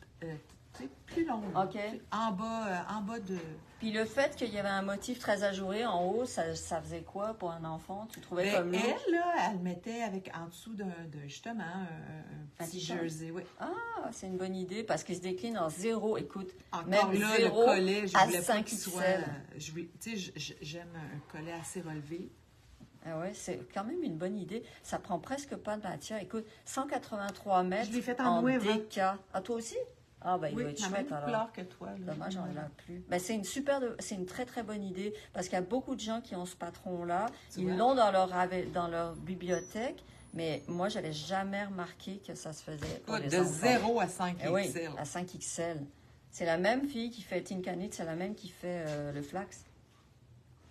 plus longue. OK. En bas de... Puis le fait qu'il y avait un motif très ajouré en haut, ça faisait quoi pour un enfant? Tu trouvais comme lourd? Elle, là, elle mettait en dessous justement un petit jersey. Oui. Ah, c'est une bonne idée parce qu'il se décline en 0. Écoute, encore même là, 0 le collet, je voulais pas qu'il 5 soit... Tu sais, j'aime un collet assez relevé. Ah ouais, c'est quand même une bonne idée. Ça prend presque pas de matière. Écoute, 183 mètres je l'ai fait en DK. Ah, toi aussi? Ah, ben, il va être chouette, alors. Couleur que toi. Là. Dommage, j'en ai plus. Ben, c'est une très, très bonne idée parce qu'il y a beaucoup de gens qui ont ce patron-là. Ils l'ont dans leur bibliothèque, mais moi, je n'avais jamais remarqué que ça se faisait pour les enfants. 0 à 5 XL. Oui, à 5 XL. C'est la même fille qui fait Tinkanit, c'est la même qui fait le flax.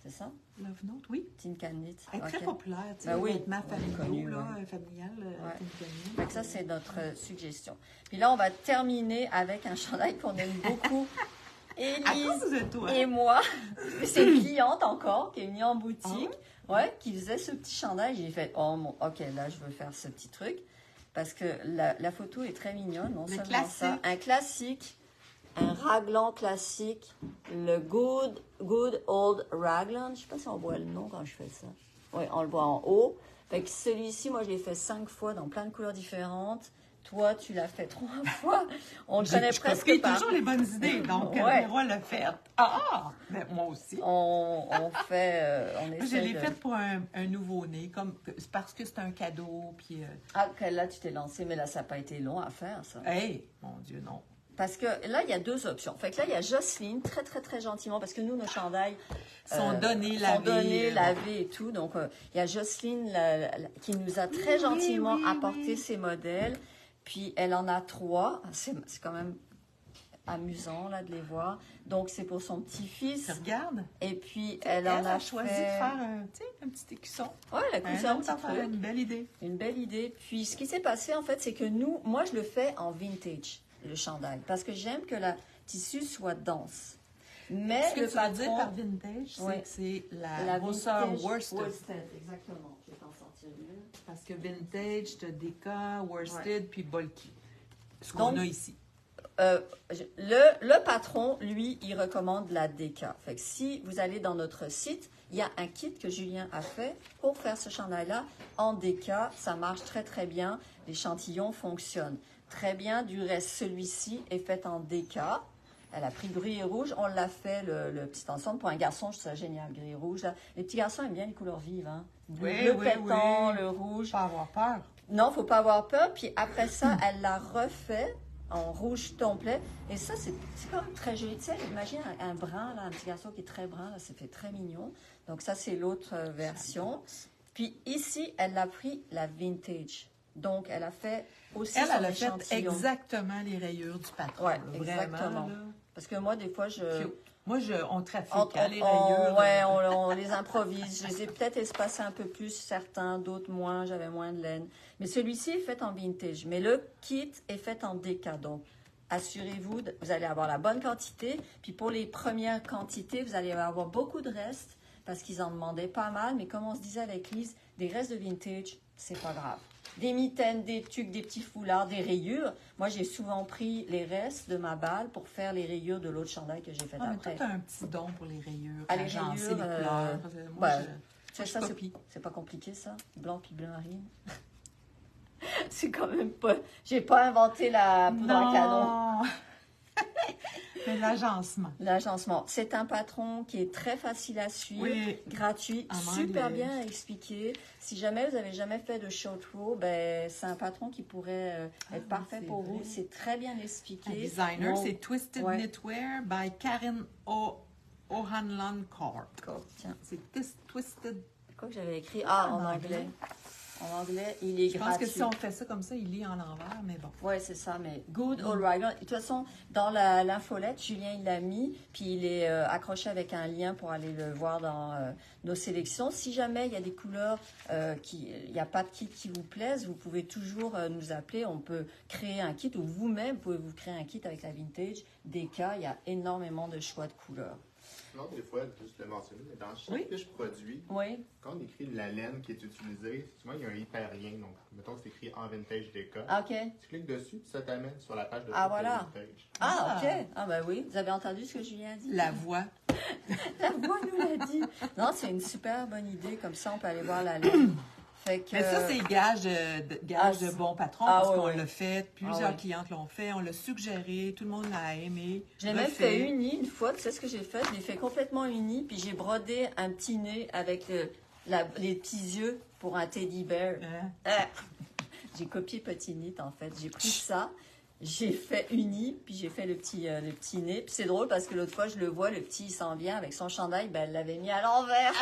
C'est ça? Love Note, oui. Tinkanit. Elle est très populaire, tu sais, vêtements familial, Tinkanit. Donc ça, c'est notre suggestion. Puis là, on va terminer avec un chandail qu'on aime beaucoup. Élise et moi. C'est une cliente encore qui est venue en boutique, qui faisait ce petit chandail. J'ai fait, OK, là, je veux faire ce petit truc. Parce que la photo est très mignonne, non seulement ça. Un classique. Un raglan classique, le Good Old Raglan. Je ne sais pas si on voit le nom quand je fais ça. Oui, on le voit en haut. Fait que celui-ci, moi, je l'ai fait 5 fois dans plein de couleurs différentes. Toi, tu l'as fait 3 fois. On le connaît presque pas. Toujours les bonnes idées, donc Véro l'a fait. Ah! Mais moi aussi. On fait... je l'ai fait pour un nouveau-né, parce que c'est un cadeau. Puis, là, tu t'es lancé, mais là, ça n'a pas été long à faire, ça. Hey, mon Dieu, non. Parce que là, il y a 2 options. Fait que là, il y a Jocelyne, très, très, très gentiment, parce que nous, nos chandails sont donnés, lavés et tout. Donc, il y a Jocelyne qui nous a très gentiment apporté ses modèles. Puis, elle en a 3. C'est quand même amusant, là, de les voir. Donc, c'est pour son petit-fils. Tu regardes? Et puis, elle en a choisi de faire un petit écusson. Oui, elle a cousu un petit truc. Une belle idée. Une belle idée. Puis, ce qui s'est passé, en fait, c'est que moi, je le fais en vintage. Le chandail, parce que j'aime que le tissu soit dense. Mais ce que tu veux dire par vintage, c'est que c'est la grosseur worsted. Exactement. Je vais t'en sortir une. Parce que vintage, tu as DK, worsted, puis bulky. Ce qu'on a ici. Le patron, lui, il recommande la DK. Fait que si vous allez dans notre site, il y a un kit que Julien a fait pour faire ce chandail-là en DK. Ça marche très, très bien. L'échantillon fonctionne très bien. Du reste, celui-ci est fait en DK. Elle a pris gris et rouge. On l'a fait, le petit ensemble. Pour un garçon, je trouve ça génial, gris et rouge. Là. Les petits garçons aiment bien les couleurs vives. Hein? Le pétant, le rouge. Faut pas avoir peur. Non, faut pas avoir peur. Puis après ça, elle l'a refait en rouge complet. Et ça, c'est quand même très joli. Tu sais, imagine un brun, là, un petit garçon qui est très brun, là, ça fait très mignon. Donc ça, c'est l'autre version. Puis ici, elle a pris la vintage. Donc, elle a fait aussi son Elle a échantillon. fait exactement les rayures du patron. Oui, là, exactement. Vraiment, là. Parce que moi, des fois, on trafique les rayures. Ouais, on les improvise. Je les ai peut-être espacés un peu plus, certains, d'autres moins. J'avais moins de laine. Mais celui-ci est fait en vintage. Mais le kit est fait en déca. Donc, assurez-vous, vous allez avoir la bonne quantité. Puis pour les premières quantités, vous allez avoir beaucoup de restes parce qu'ils en demandaient pas mal. Mais comme on se disait avec Lise, des restes de vintage, c'est pas grave. Des mitaines, des tuques, des petits foulards, des rayures. Moi, j'ai souvent pris les restes de ma balle pour faire les rayures de l'autre chandail que j'ai fait après. Tu as un petit don pour les rayures. Les rayures, les couleurs. Moi, ça, c'est pas compliqué, ça. Blanc puis bleu marine. C'est quand même pas... J'ai pas inventé la poudre à canon. Mais l'agencement. L'agencement. C'est un patron qui est très facile à suivre, gratuit, super bien expliqué. Si jamais vous n'avez jamais fait de short row, ben, c'est un patron qui pourrait être parfait pour vous. C'est très bien expliqué. Le designer, c'est Twisted Knitwear by Karen O'Hanlon Corp. Tiens. C'est Twisted. Quoi que j'avais écrit? En anglais. En anglais, il est gratuit. Je pense que si on fait ça comme ça, il lit en l'envers, mais bon. Oui, c'est ça, mais good all right. De toute façon, dans l'infolette, Julien, il l'a mis, puis il est accroché avec un lien pour aller le voir dans nos sélections. Si jamais il y a des couleurs, il n'y a pas de kit qui vous plaisent, vous pouvez toujours nous appeler. On peut créer un kit, ou vous-même pouvez vous créer un kit avec la vintage. Des cas, il y a énormément de choix de couleurs. Non, des fois, juste le mentionner, mais dans chaque fiche produit, quand on écrit la laine qui est utilisée, souvent il y a un hyperlien. Donc, mettons que c'est écrit en vintage déca. OK. Tu cliques dessus, puis ça t'amène sur la page de voilà. vintage. OK. Ah, ben oui. Vous avez entendu ce que Julien a dit? La voix. La voix nous l'a dit. Non, c'est une super bonne idée. Comme ça, on peut aller voir la laine. Fait que, mais ça, c'est gage de bon patron, parce qu'on l'a fait, plusieurs clientes l'ont fait, on l'a suggéré, tout le monde l'a aimé. Je l'ai même fait uni une fois, tu sais ce que j'ai fait? Je l'ai fait complètement uni, puis j'ai brodé un petit nez avec les petits yeux pour un teddy bear. J'ai copié Petit Knit, en fait. J'ai pris ça, j'ai fait uni, puis j'ai fait le petit nez. Puis c'est drôle parce que l'autre fois, je le vois, le petit, il s'en vient avec son chandail, ben elle l'avait mis à l'envers.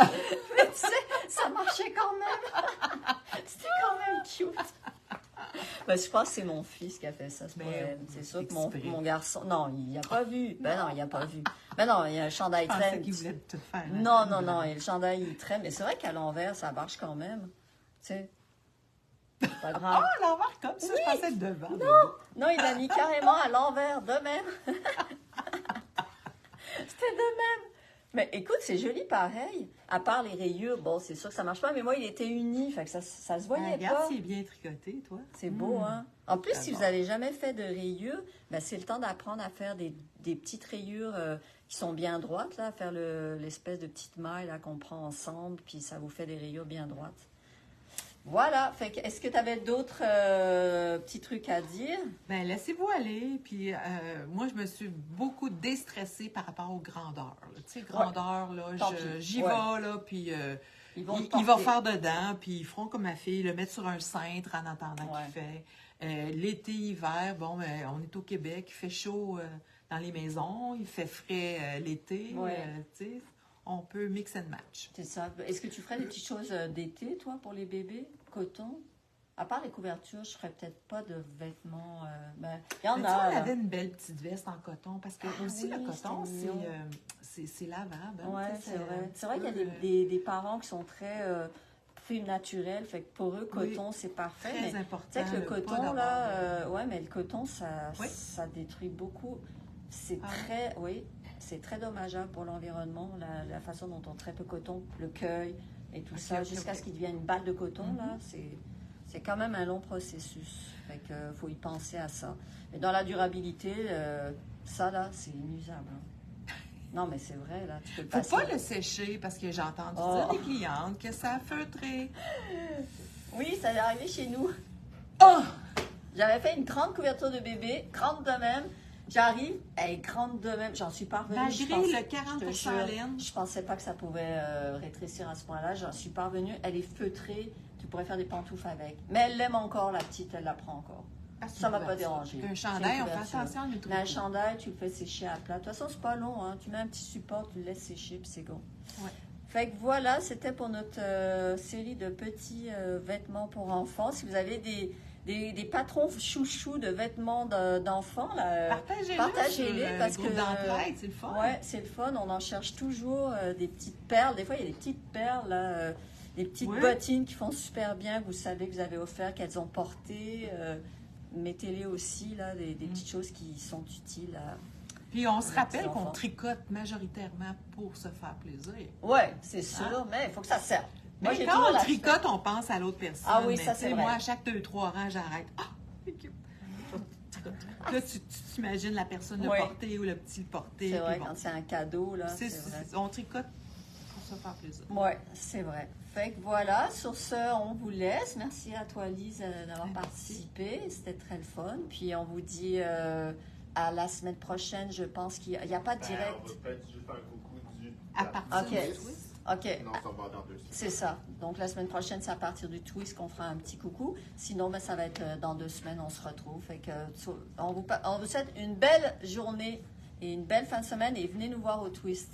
Mais tu sais, ça marchait quand même. C'était quand même cute. Ben, je pense que c'est mon fils qui a fait ça. C'est sûr que mon garçon... Non, il n'a pas vu. Ben non, il n'a pas vu. Ben non, il y a un chandail traîne. Je pensais qu'il voulait te faire. Non, et le chandail, il traîne. Mais c'est vrai qu'à l'envers, ça marche quand même. Tu sais, c'est pas grave. Ah, à l'envers comme ça, je pensais devant. Non, il l'a mis carrément à l'envers, de même. C'était de même. Mais écoute, c'est joli pareil. À part les rayures, bon, c'est sûr que ça marche pas, mais moi, il était uni, fait que ça se voyait regarde pas. s'il est bien tricoté, toi. C'est beau, hein? En plus, si vous n'avez jamais fait de rayures, ben, c'est le temps d'apprendre à faire des petites rayures qui sont bien droites, là, à faire l'espèce de petite maille là, qu'on prend ensemble, puis ça vous fait des rayures bien droites. Voilà. Fait que, est-ce que tu avais d'autres petits trucs à dire? Bien, laissez-vous aller. Puis, moi, je me suis beaucoup déstressée par rapport aux grandeurs. Tu sais, grandeur, là, j'y vais, là, puis il va faire dedans, puis ils feront comme ma fille, le mettre sur un cintre en attendant qu'il fait. L'été, hiver, bon, ben, on est au Québec, il fait chaud dans les maisons, il fait frais l'été, tu sais. On peut mix and match. C'est ça. Est-ce que tu ferais des petites choses d'été, toi, pour les bébés? Coton? À part les couvertures, je ferais peut-être pas de vêtements. Il y en a. Elle avait une belle petite veste en coton, parce que aussi le coton, c'est lavable. Oui, c'est vrai. C'est vrai qu'il y a des parents qui sont très plus naturels. Fait que pour eux, coton, c'est parfait. Très important. Tu sais que le coton, là, mais le coton, ça détruit beaucoup. C'est très, c'est très dommageable pour l'environnement, la façon dont on traite le coton, le cueil et tout ça, jusqu'à ce qu'il devienne une balle de coton, là, c'est quand même un long processus. Fait que faut y penser à ça. Mais dans la durabilité, ça, là, c'est inusable. Hein. Non, mais c'est vrai, là, tu peux le passer. Faut pas le sécher, parce que j'ai entendu dire des clientes que ça a feutré. Oui, ça est arrivé chez nous. J'avais fait une grande couverture de bébé, grande de même. J'arrive, elle est grande de même. J'en suis pas revenue. Malgré le 40% laine. Je pensais pas que ça pouvait rétrécir à ce point-là. J'en suis pas revenue. Elle est feutrée. Tu pourrais faire des pantoufles avec. Mais elle l'aime encore, la petite. Elle la prend encore. Ça ne m'a pas dérangé. Un chandail, on fait attention à mais un chandail, tu le fais sécher à plat. De toute façon, c'est pas long. Hein. Tu mets un petit support, tu le laisses sécher, puis c'est bon. Ouais. Fait que voilà, c'était pour notre série de petits vêtements pour enfants. Si vous avez des patrons chouchous de vêtements d'enfants, partagez-les parce que c'est le fun. Ouais, c'est le fun. On en cherche toujours des petites perles. Des fois, il y a des petites perles, là, des petites bottines qui font super bien. Vous savez que vous avez offert, qu'elles ont portées. Mettez-les aussi, là, des petites choses qui sont utiles. Puis on se rappelle qu'on tricote majoritairement pour se faire plaisir. Oui, c'est sûr, mais il faut que ça serve. Moi, quand on tricote, on pense à l'autre personne. Ah oui, ça c'est vrai. Moi, à chaque 2-3 rangs, j'arrête. Là, tu t'imagines la personne le porter ou le petit le porter. C'est vrai, quand c'est un cadeau, là, c'est vrai. On tricote pour se faire plaisir. Oui, c'est vrai. Fait que voilà, sur ce, on vous laisse. Merci à toi, Lise, d'avoir participé. C'était très le fun. Puis on vous dit à la semaine prochaine. Je pense qu'il n'y a pas de direct. On va peut-être juste faire un coucou à partir du twist. OK. Non, ça va dans 2 semaines. C'est ça. Donc, la semaine prochaine, c'est à partir du twist qu'on fera un petit coucou. Sinon, ça va être dans 2 semaines, on se retrouve. Fait que, on vous souhaite une belle journée et une belle fin de semaine et venez nous voir au twist.